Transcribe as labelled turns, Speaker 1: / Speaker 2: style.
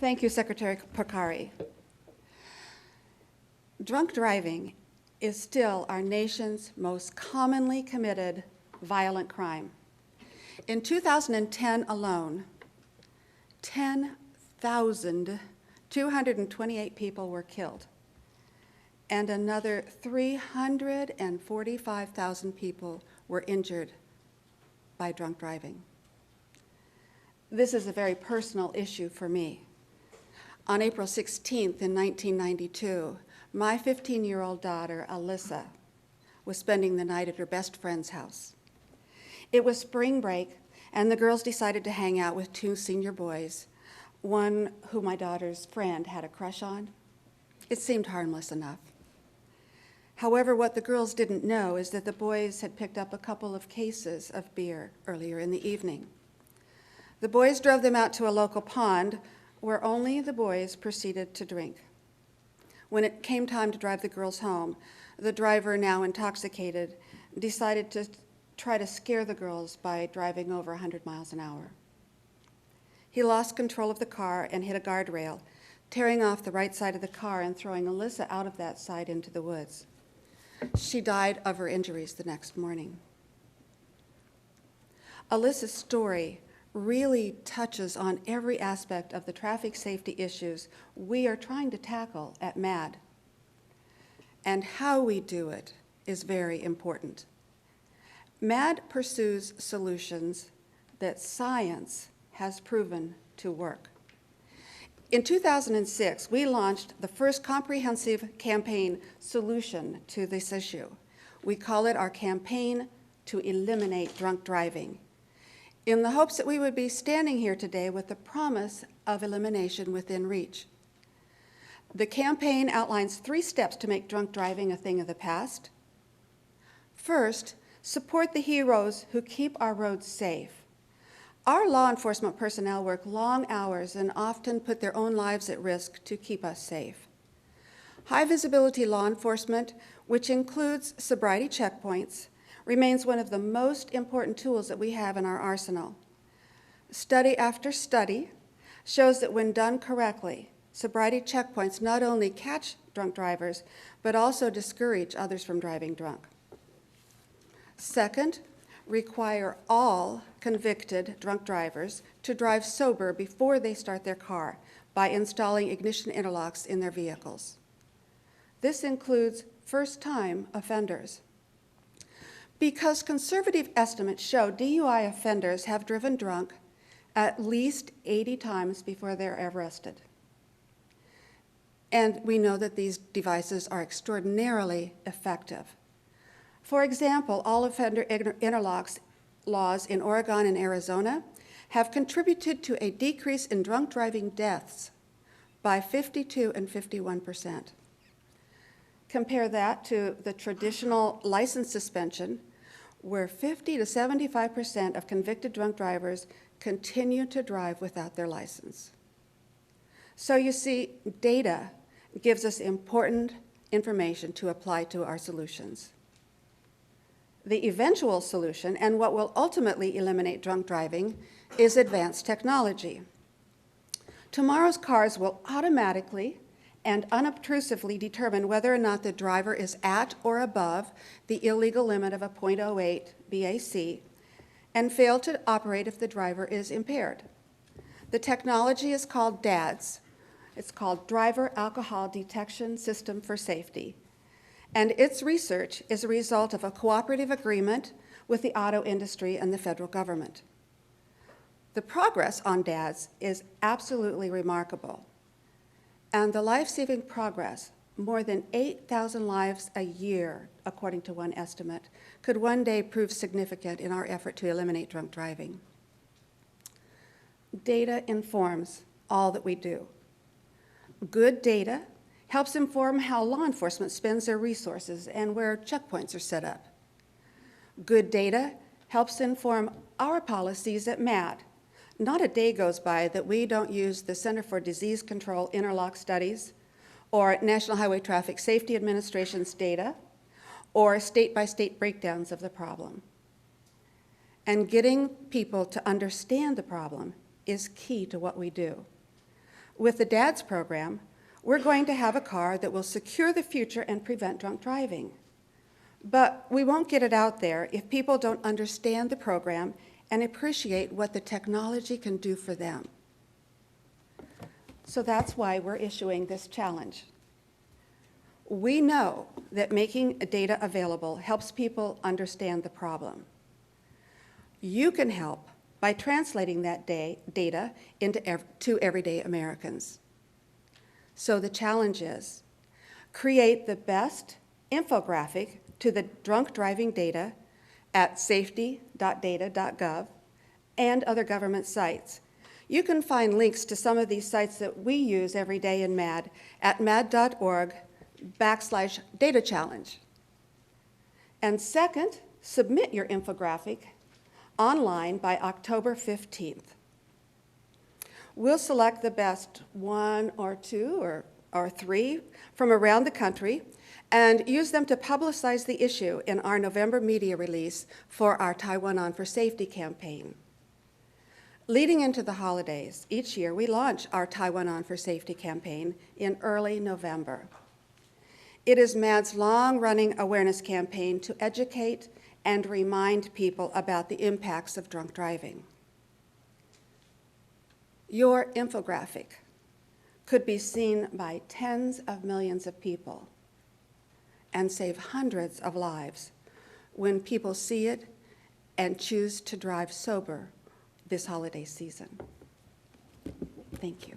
Speaker 1: Thank you, Secretary Porcari. Drunk driving is still our nation's most commonly committed violent crime. In 2010 alone, 10,228 people were killed, and another 345,000 people were injured by drunk driving. This is a very personal issue for me. On April 16th in 1992, my 15-year-old daughter, Alyssa, was spending the night at her best friend's house. It was spring break, and the girls decided to hang out with two senior boys, one who my daughter's friend had a crush on. It seemed harmless enough. However, what the girls didn't know is that the boys had picked up a couple of cases of beer earlier in the evening. The boys drove them out to a local pond where only the boys proceeded to drink. When it came time to drive the girls home, the driver, now intoxicated, decided to try to scare the girls by driving over 100 miles an hour. He lost control of the car and hit a guardrail, tearing off the right side of the car and throwing Alyssa out of that side into the woods. She died of her injuries the next morning. Alyssa's story really touches on every aspect of the traffic safety issues we are trying to tackle at MAD. And how we do it is very important. MAD pursues solutions that science has proven to work. In 2006, we launched the first comprehensive campaign solution to this issue. We call it our campaign to eliminate drunk driving, in the hopes that we would be standing here today with the promise of elimination within reach. The campaign outlines 3 steps to make drunk driving a thing of the past. First, support the heroes who keep our roads safe. Our law enforcement personnel work long hours and often put their own lives at risk to keep us safe. High visibility law enforcement, which includes sobriety checkpoints, remains one of the most important tools that we have in our arsenal. Study after study shows that when done correctly, sobriety checkpoints not only catch drunk drivers, but also discourage others from driving drunk. Second, require all convicted drunk drivers to drive sober before they start their car by installing ignition interlocks in their vehicles. This includes first-time offenders. Because conservative estimates show DUI offenders have driven drunk at least 80 times before they're arrested. And we know that these devices are extraordinarily effective. For example, all offender interlocks laws in Oregon and Arizona have contributed to a decrease in drunk driving deaths by 52 and 51%. Compare that to the traditional license suspension, where 50 to 75% of convicted drunk drivers continue to drive without their license. So you see, data gives us important information to apply to our solutions. The eventual solution, and what will ultimately eliminate drunk driving, is advanced technology. Tomorrow's cars will automatically and unobtrusively determine whether or not the driver is at or above the illegal limit of a .08 BAC and fail to operate if the driver is impaired. The technology is called DADS. It's called Driver Alcohol Detection System for Safety. And its research is a result of a cooperative agreement with the auto industry and the federal government. The progress on DADS is absolutely remarkable. And the life-saving progress, more than 8,000 lives a year, according to one estimate, could one day prove significant in our effort to eliminate drunk driving. Data informs all that we do. Good data helps inform how law enforcement spends their resources and where checkpoints are set up. Good data helps inform our policies at MAD. Not a day goes by that we don't use the Center for Disease Control interlock studies, or National Highway Traffic Safety Administration's data, or state-by-state breakdowns of the problem. And getting people to understand the problem is key to what we do. With the DADS program, we're going to have a car that will secure the future and prevent drunk driving. But we won't get it out there if people don't understand the program and appreciate what the technology can do for them. So that's why we're issuing this challenge. We know that making data available helps people understand the problem. You can help by translating that data to everyday Americans. So the challenge is, create the best infographic to the drunk driving data at safety.data.gov and other government sites. You can find links to some of these sites that we use every day in MAD at mad.org/data challenge. And second, submit your infographic online by October 15th. We'll select the best one or two or three from around the country and use them to publicize the issue in our November media release for our Taiwan On for Safety campaign. Leading into the holidays, each year we launch our Taiwan On for Safety campaign in early November. It is MAD's long-running awareness campaign to educate and remind people about the impacts of drunk driving. Your infographic could be seen by tens of millions of people and save hundreds of lives when people see it and choose to drive sober this holiday season. Thank you.